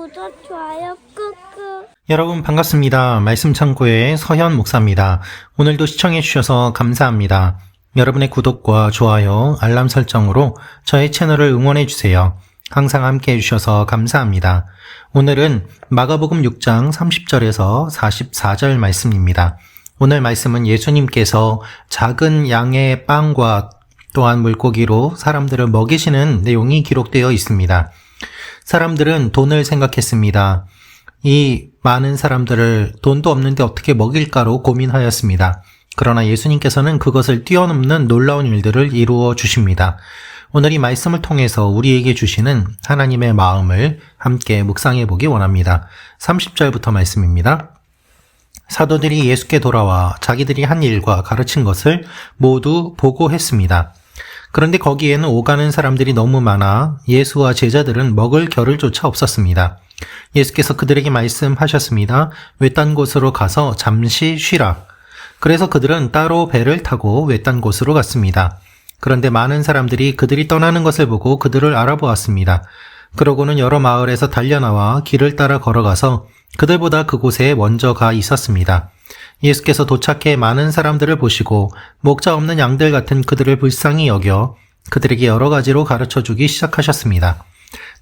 구독, 좋아요 꾹꾹. 여러분 반갑습니다. 말씀 창고의 서현 목사입니다. 오늘도 시청해 주셔서 감사합니다. 여러분의 구독과 좋아요, 알람 설정으로 저의 채널을 응원해 주세요. 항상 함께 해주셔서 감사합니다. 오늘은 마가복음 6장 30절에서 44절 말씀입니다. 오늘 말씀은 예수님께서 작은 양의 빵과 또한 물고기로 사람들을 먹이시는 내용이 기록되어 있습니다. 사람들은 돈을 생각했습니다. 이 많은 사람들을 돈도 없는데 어떻게 먹일까로 고민하였습니다. 그러나 예수님께서는 그것을 뛰어넘는 놀라운 일들을 이루어 주십니다. 오늘 이 말씀을 통해서 우리에게 주시는 하나님의 마음을 함께 묵상해 보기 원합니다. 30절부터 말씀입니다. 사도들이 예수께 돌아와 자기들이 한 일과 가르친 것을 모두 보고했습니다. 그런데 거기에는 오가는 사람들이 너무 많아 예수와 제자들은 먹을 겨를 조차 없었습니다. 예수께서 그들에게 말씀하셨습니다. 외딴 곳으로 가서 잠시 쉬라. 그래서 그들은 따로 배를 타고 외딴 곳으로 갔습니다. 그런데 많은 사람들이 그들이 떠나는 것을 보고 그들을 알아보았습니다. 그러고는 여러 마을에서 달려나와 길을 따라 걸어가서 그들보다 그곳에 먼저 가 있었습니다. 예수께서 도착해 많은 사람들을 보시고 목자 없는 양들 같은 그들을 불쌍히 여겨 그들에게 여러 가지로 가르쳐 주기 시작하셨습니다.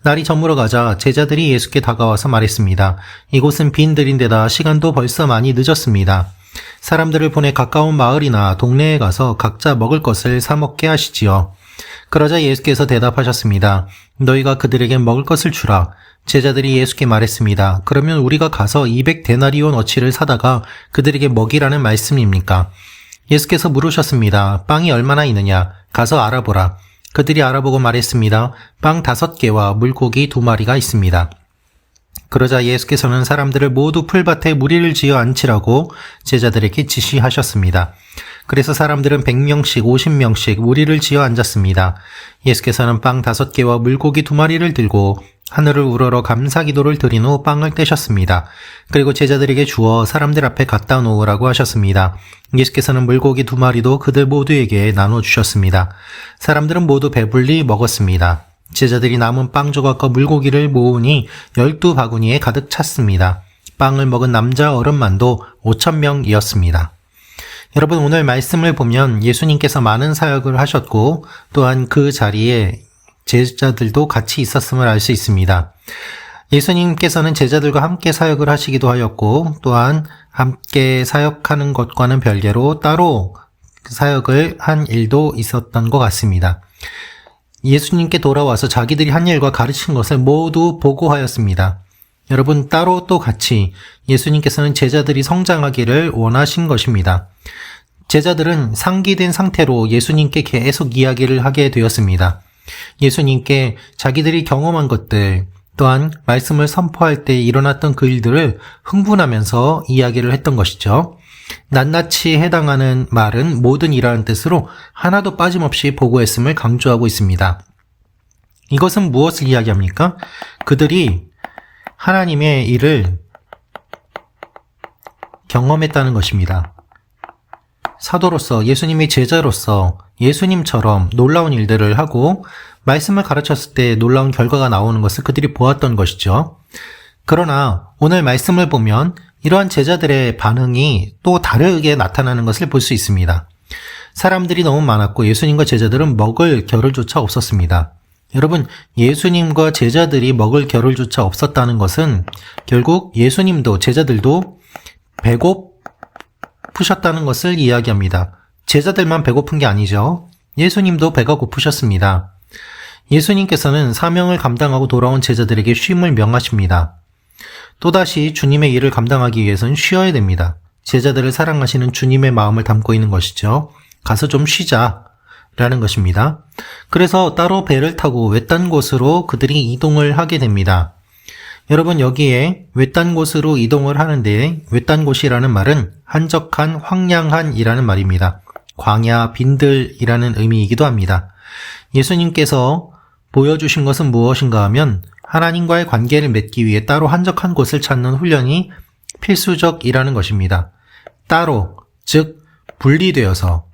날이 저물어 가자 제자들이 예수께 다가와서 말했습니다. 이곳은 빈 들인데다 시간도 벌써 많이 늦었습니다. 사람들을 보내 가까운 마을이나 동네에 가서 각자 먹을 것을 사 먹게 하시지요. 그러자 예수께서 대답하셨습니다. 너희가 그들에게 먹을 것을 주라. 제자들이 예수께 말했습니다. 그러면 우리가 가서 200데나리온 어치를 사다가 그들에게 먹이라는 말씀입니까? 예수께서 물으셨습니다. 빵이 얼마나 있느냐? 가서 알아보라. 그들이 알아보고 말했습니다. 빵 5개와 물고기 2마리가 있습니다. 그러자 예수께서는 사람들을 모두 풀밭에 무리를 지어 앉히라고 제자들에게 지시하셨습니다. 그래서 사람들은 100명씩 50명씩 무리를 지어 앉았습니다. 예수께서는 빵 5개와 물고기 2마리를 들고 하늘을 우러러 감사기도를 드린 후 빵을 떼셨습니다. 그리고 제자들에게 주어 사람들 앞에 갖다 놓으라고 하셨습니다. 예수께서는 물고기 2마리도 그들 모두에게 나눠주셨습니다. 사람들은 모두 배불리 먹었습니다. 제자들이 남은 빵 조각과 물고기를 모으니 12바구니에 가득 찼습니다. 빵을 먹은 남자 어른만도 5,000명이었습니다. 여러분 오늘 말씀을 보면 예수님께서 많은 사역을 하셨고 또한 그 자리에 제자들도 같이 있었음을 알 수 있습니다. 예수님께서는 제자들과 함께 사역을 하시기도 하였고 또한 함께 사역하는 것과는 별개로 따로 사역을 한 일도 있었던 것 같습니다. 예수님께 돌아와서 자기들이 한 일과 가르친 것을 모두 보고하였습니다. 여러분 따로 또 같이 예수님께서는 제자들이 성장하기를 원하신 것입니다. 제자들은 상기된 상태로 예수님께 계속 이야기를 하게 되었습니다. 예수님께 자기들이 경험한 것들 또한 말씀을 선포할 때 일어났던 그 일들을 흥분하면서 이야기를 했던 것이죠. 낱낱이 해당하는 말은 모든 이라는 뜻으로 하나도 빠짐없이 보고했음을 강조하고 있습니다. 이것은 무엇을 이야기합니까? 그들이 하나님의 일을 경험했다는 것입니다. 사도로서 예수님의 제자로서 예수님처럼 놀라운 일들을 하고 말씀을 가르쳤을 때 놀라운 결과가 나오는 것을 그들이 보았던 것이죠. 그러나 오늘 말씀을 보면 이러한 제자들의 반응이 또 다르게 나타나는 것을 볼 수 있습니다. 사람들이 너무 많았고 예수님과 제자들은 먹을 겨를조차 없었습니다. 여러분, 예수님과 제자들이 먹을 겨를조차 없었다는 것은 결국 예수님도 제자들도 배고프셨다는 것을 이야기합니다. 제자들만 배고픈 게 아니죠. 예수님도 배가 고프셨습니다. 예수님께서는 사명을 감당하고 돌아온 제자들에게 쉼을 명하십니다. 또다시 주님의 일을 감당하기 위해서는 쉬어야 됩니다. 제자들을 사랑하시는 주님의 마음을 담고 있는 것이죠. 가서 좀 쉬자라는 것입니다. 그래서 따로 배를 타고 외딴 곳으로 그들이 이동을 하게 됩니다. 여러분 여기에 외딴 곳으로 이동을 하는데 외딴 곳이라는 말은 한적한 황량한이라는 말입니다. 광야, 빈들이라는 의미이기도 합니다. 예수님께서 보여주신 것은 무엇인가 하면 하나님과의 관계를 맺기 위해 따로 한적한 곳을 찾는 훈련이 필수적이라는 것입니다. 따로, 즉 분리되어서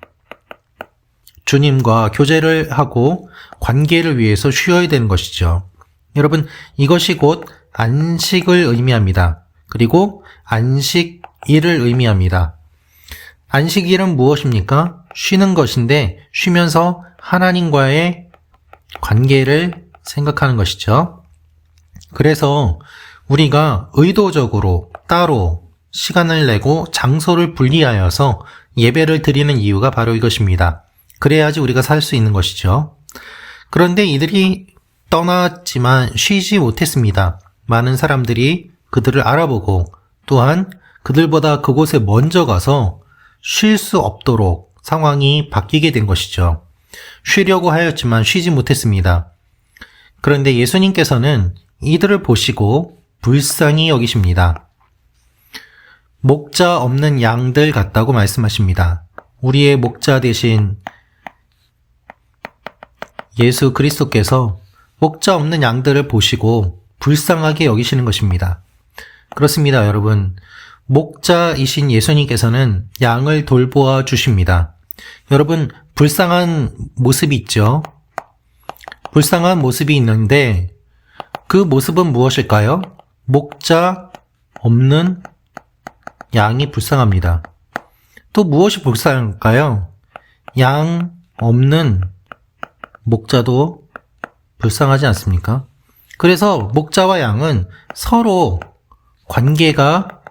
주님과 교제를 하고 관계를 위해서 쉬어야 되는 것이죠. 여러분, 이것이 곧 안식을 의미합니다. 그리고 안식일을 의미합니다. 안식일은 무엇입니까? 쉬는 것인데 쉬면서 하나님과의 관계를 생각하는 것이죠. 그래서 우리가 의도적으로 따로 시간을 내고 장소를 분리하여서 예배를 드리는 이유가 바로 이것입니다. 그래야지 우리가 살 수 있는 것이죠. 그런데 이들이 떠났지만 쉬지 못했습니다. 많은 사람들이 그들을 알아보고 또한 그들보다 그곳에 먼저 가서 쉴 수 없도록 상황이 바뀌게 된 것이죠. 쉬려고 하였지만 쉬지 못했습니다. 그런데 예수님께서는 이들을 보시고 불쌍히 여기십니다. 목자 없는 양들 같다고 말씀하십니다. 우리의 목자 대신 예수 그리스도께서 목자 없는 양들을 보시고 불쌍하게 여기시는 것입니다. 그렇습니다, 여러분. 목자이신 예수님께서는 양을 돌보아 주십니다. 여러분, 불쌍한 모습이 있죠? 불쌍한 모습이 있는데 그 모습은 무엇일까요? 목자 없는 양이 불쌍합니다. 또 무엇이 불쌍할까요? 양 없는 목자도 불쌍하지 않습니까? 그래서 목자와 양은 서로 관계가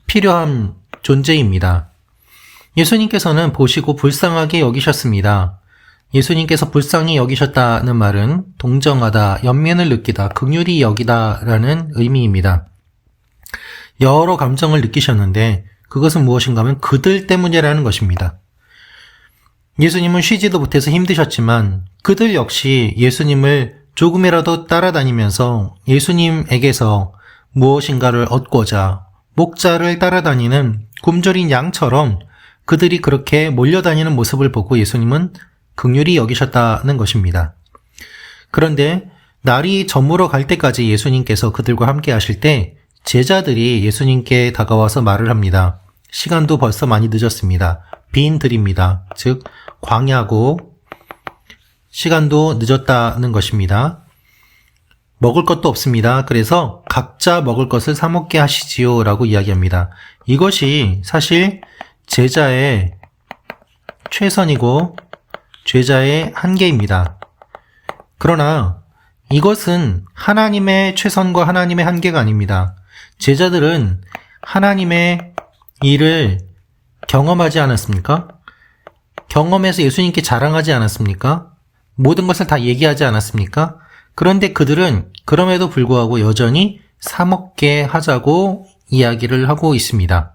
필요한 존재입니다. 예수님께서는 보시고 불쌍하게 여기셨습니다. 예수님께서 불쌍히 여기셨다는 말은 동정하다, 연민을 느끼다, 긍휼히 여기다라는 의미입니다. 여러 감정을 느끼셨는데 그것은 무엇인가 하면 그들 때문이라는 것입니다. 예수님은 쉬지도 못해서 힘드셨지만 그들 역시 예수님을 조금이라도 따라다니면서 예수님에게서 무엇인가를 얻고자 목자를 따라다니는 굶주린 양처럼 그들이 그렇게 몰려다니는 모습을 보고 예수님은 긍휼히 여기셨다는 것입니다. 그런데 날이 저물어 갈 때까지 예수님께서 그들과 함께 하실 때 제자들이 예수님께 다가와서 말을 합니다. 시간도 벌써 많이 늦었습니다. 빈들입니다. 즉 광야고 시간도 늦었다는 것입니다. 먹을 것도 없습니다. 그래서 각자 먹을 것을 사 먹게 하시지요 라고 이야기합니다. 이것이 사실 제자의 최선이고 제자의 한계입니다. 그러나 이것은 하나님의 최선과 하나님의 한계가 아닙니다. 제자들은 하나님의 일을 경험하지 않았습니까? 경험해서 예수님께 자랑하지 않았습니까? 모든 것을 다 얘기하지 않았습니까? 그런데 그들은 그럼에도 불구하고 여전히 사 먹게 하자고 이야기를 하고 있습니다.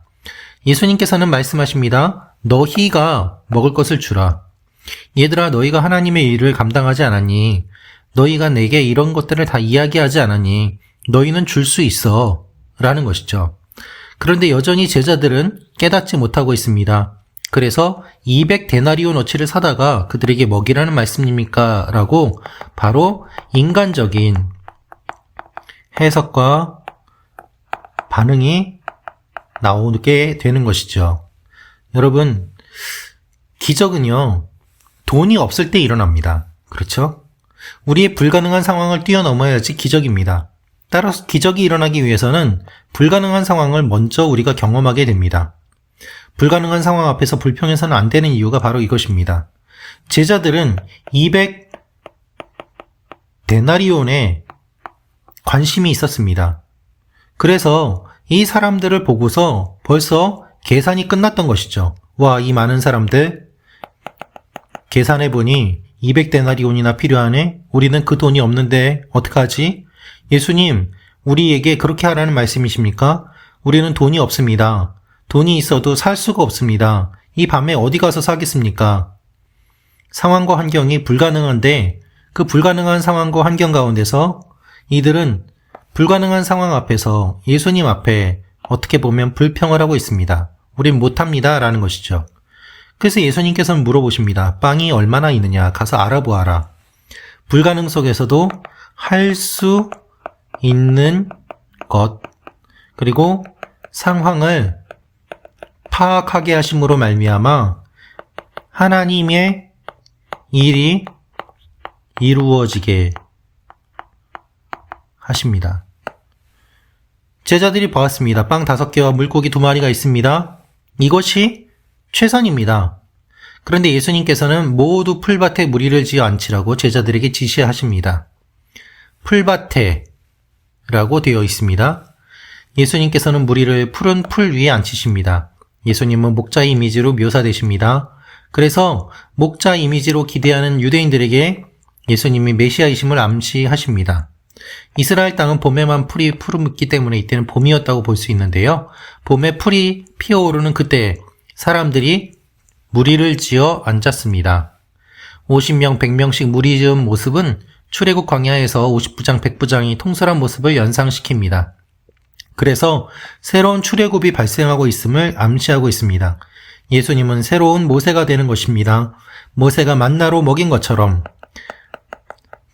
예수님께서는 말씀하십니다. 너희가 먹을 것을 주라. 얘들아, 너희가 하나님의 일을 감당하지 않았니? 너희가 내게 이런 것들을 다 이야기하지 않았니? 너희는 줄 수 있어. 라는 것이죠. 그런데 여전히 제자들은 깨닫지 못하고 있습니다. 그래서 200데나리오너치를 사다가 그들에게 먹이라는 말씀입니까? 라고 바로 인간적인 해석과 반응이 나오게 되는 것이죠. 여러분, 기적은요, 돈이 없을 때 일어납니다. 그렇죠? 우리의 불가능한 상황을 뛰어넘어야지 기적입니다. 따라서 기적이 일어나기 위해서는 불가능한 상황을 먼저 우리가 경험하게 됩니다. 불가능한 상황 앞에서 불평해서는 안 되는 이유가 바로 이것입니다. 제자들은 200데나리온에 관심이 있었습니다. 그래서 이 사람들을 보고서 벌써 계산이 끝났던 것이죠. 와, 이 많은 사람들 계산해보니 200데나리온이나 필요하네? 우리는 그 돈이 없는데 어떡하지? 예수님, 우리에게 그렇게 하라는 말씀이십니까? 우리는 돈이 없습니다. 돈이 있어도 살 수가 없습니다. 이 밤에 어디 가서 사겠습니까? 상황과 환경이 불가능한데 그 불가능한 상황과 환경 가운데서 이들은 불가능한 상황 앞에서 예수님 앞에 어떻게 보면 불평을 하고 있습니다. 우린 못합니다 라는 것이죠. 그래서 예수님께서는 물어보십니다. 빵이 얼마나 있느냐? 가서 알아보아라. 불가능 속에서도 할 수 있는 것, 그리고 상황을 파악하게 하심으로 말미암아 하나님의 일이 이루어지게 하십니다. 제자들이 보았습니다. 빵 5개와 물고기 2마리가 있습니다. 이것이 최선입니다. 그런데 예수님께서는 모두 풀밭에 무리를 지어 앉히라고 제자들에게 지시하십니다. 풀밭에라고 되어 있습니다. 예수님께서는 무리를 푸른 풀 위에 앉히십니다. 예수님은 목자 이미지로 묘사되십니다. 그래서 목자 이미지로 기대하는 유대인들에게 예수님이 메시아이심을 암시하십니다. 이스라엘 땅은 봄에만 풀이 푸르기 때문에 이때는 봄이었다고 볼 수 있는데요. 봄에 풀이 피어오르는 그때 사람들이 무리를 지어 앉았습니다. 50명, 100명씩 무리 지은 모습은 출애굽 광야에서 50부장, 100부장이 통솔한 모습을 연상시킵니다. 그래서 새로운 출애굽이 발생하고 있음을 암시하고 있습니다. 예수님은 새로운 모세가 되는 것입니다. 모세가 만나로 먹인 것처럼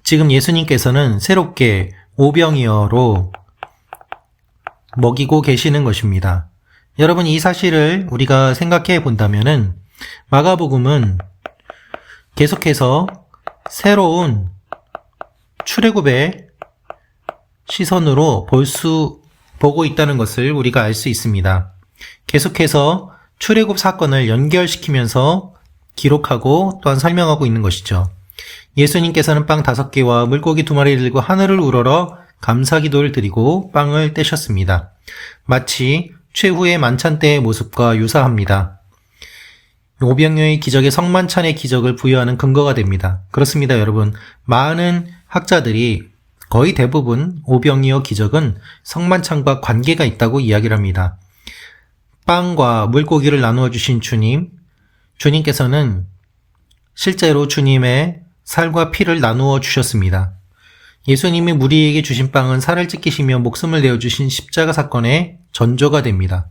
지금 예수님께서는 새롭게 오병이어로 먹이고 계시는 것입니다. 여러분, 이 사실을 우리가 생각해 본다면은 마가복음은 계속해서 새로운 출애굽의 시선으로 보고 있다는 것을 우리가 알 수 있습니다. 계속해서 출애굽 사건을 연결시키면서 기록하고 또한 설명하고 있는 것이죠. 예수님께서는 빵 5개와 물고기 2마리를 들고 하늘을 우러러 감사기도를 드리고 빵을 떼셨습니다. 마치 최후의 만찬 때의 모습과 유사합니다. 오병이어의 기적에 성만찬의 기적을 부여하는 근거가 됩니다. 그렇습니다, 여러분. 많은 학자들이 거의 대부분 오병이어 기적은 성만찬과 관계가 있다고 이야기를 합니다. 빵과 물고기를 나누어 주신 주님께서는 실제로 주님의 살과 피를 나누어 주셨습니다. 예수님이 무리에게 주신 빵은 살을 찢기시며 목숨을 내어주신 십자가 사건의 전조가 됩니다.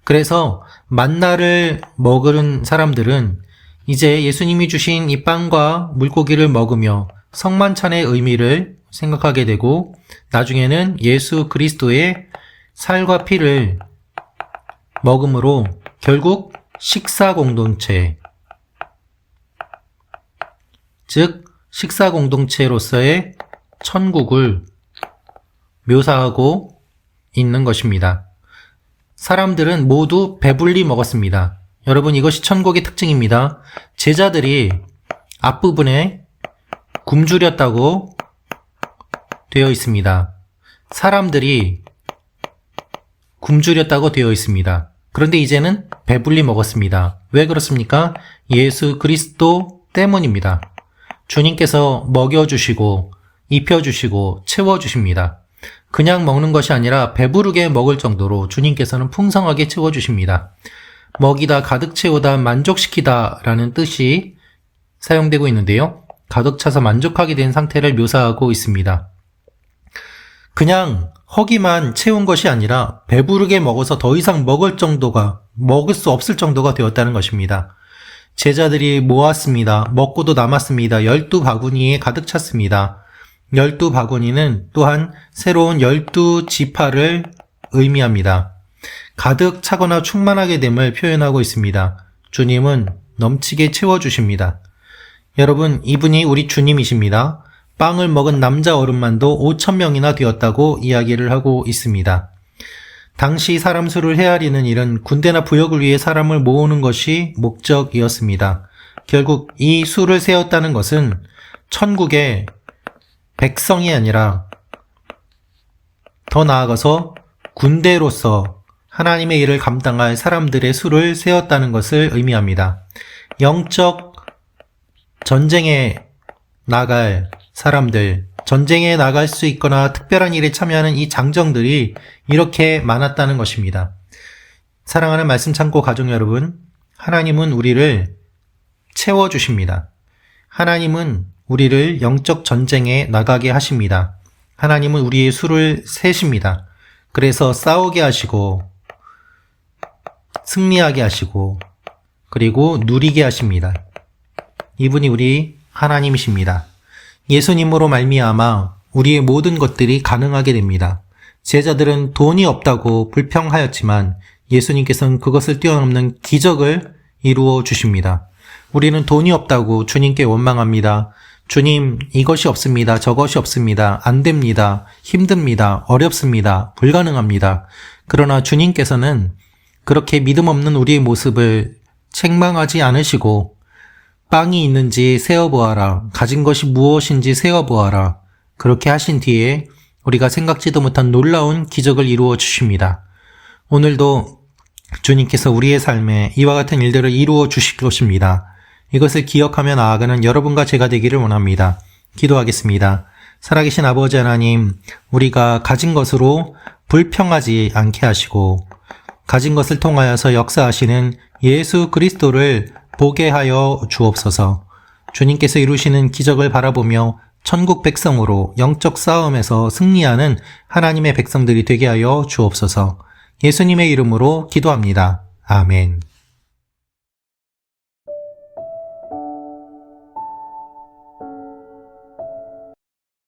그래서 만나를 먹은 사람들은 이제 예수님이 주신 이 빵과 물고기를 먹으며 성만찬의 의미를 생각하게 되고 나중에는 예수 그리스도의 살과 피를 먹음으로 결국 식사 공동체, 즉 식사 공동체로서의 천국을 묘사하고 있는 것입니다. 사람들은 모두 배불리 먹었습니다. 여러분, 이것이 천국의 특징입니다. 제자들이 앞부분에 굶주렸다고 되어 있습니다. 사람들이 굶주렸다고 되어 있습니다. 그런데 이제는 배불리 먹었습니다. 왜 그렇습니까? 예수 그리스도 때문입니다. 주님께서 먹여주시고 입혀주시고 채워주십니다. 그냥 먹는 것이 아니라 배부르게 먹을 정도로 주님께서는 풍성하게 채워주십니다. 먹이다, 가득 채우다, 만족시키다 라는 뜻이 사용되고 있는데요. 가득 차서 만족하게 된 상태를 묘사하고 있습니다. 그냥 허기만 채운 것이 아니라 배부르게 먹어서 더 이상 먹을 수 없을 정도가 되었다는 것입니다. 제자들이 모았습니다. 먹고도 남았습니다. 12바구니에 가득 찼습니다. 12바구니는 또한 새로운 12지파를 의미합니다. 가득 차거나 충만하게 됨을 표현하고 있습니다. 주님은 넘치게 채워주십니다. 여러분, 이분이 우리 주님이십니다. 빵을 먹은 남자 어른만도 5,000명이나 되었다고 이야기를 하고 있습니다. 당시 사람 수를 헤아리는 일은 군대나 부역을 위해 사람을 모으는 것이 목적이었습니다. 결국 이 수를 세웠다는 것은 천국의 백성이 아니라 더 나아가서 군대로서 하나님의 일을 감당할 사람들의 수를 세웠다는 것을 의미합니다. 영적 전쟁에 나갈 사람들, 전쟁에 나갈 수 있거나 특별한 일에 참여하는 이 장정들이 이렇게 많았다는 것입니다. 사랑하는 말씀 창고 가족 여러분, 하나님은 우리를 채워주십니다. 하나님은 우리를 영적 전쟁에 나가게 하십니다. 하나님은 우리의 수를 세십니다. 그래서 싸우게 하시고 승리하게 하시고 그리고 누리게 하십니다. 이분이 우리 하나님이십니다. 예수님으로 말미암아 우리의 모든 것들이 가능하게 됩니다. 제자들은 돈이 없다고 불평하였지만 예수님께서는 그것을 뛰어넘는 기적을 이루어 주십니다. 우리는 돈이 없다고 주님께 원망합니다. 주님, 이것이 없습니다. 저것이 없습니다. 안 됩니다. 힘듭니다. 어렵습니다. 불가능합니다. 그러나 주님께서는 그렇게 믿음 없는 우리의 모습을 책망하지 않으시고 빵이 있는지 세어보아라. 가진 것이 무엇인지 세어보아라. 그렇게 하신 뒤에 우리가 생각지도 못한 놀라운 기적을 이루어 주십니다. 오늘도 주님께서 우리의 삶에 이와 같은 일들을 이루어 주실 것입니다. 이것을 기억하며 나아가는 여러분과 제가 되기를 원합니다. 기도하겠습니다. 살아계신 아버지 하나님, 우리가 가진 것으로 불평하지 않게 하시고 가진 것을 통하여서 역사하시는 예수 그리스도를 보게 하여 주옵소서. 주님께서 이루시는 기적을 바라보며 천국 백성으로 영적 싸움에서 승리하는 하나님의 백성들이 되게 하여 주옵소서. 예수님의 이름으로 기도합니다. 아멘.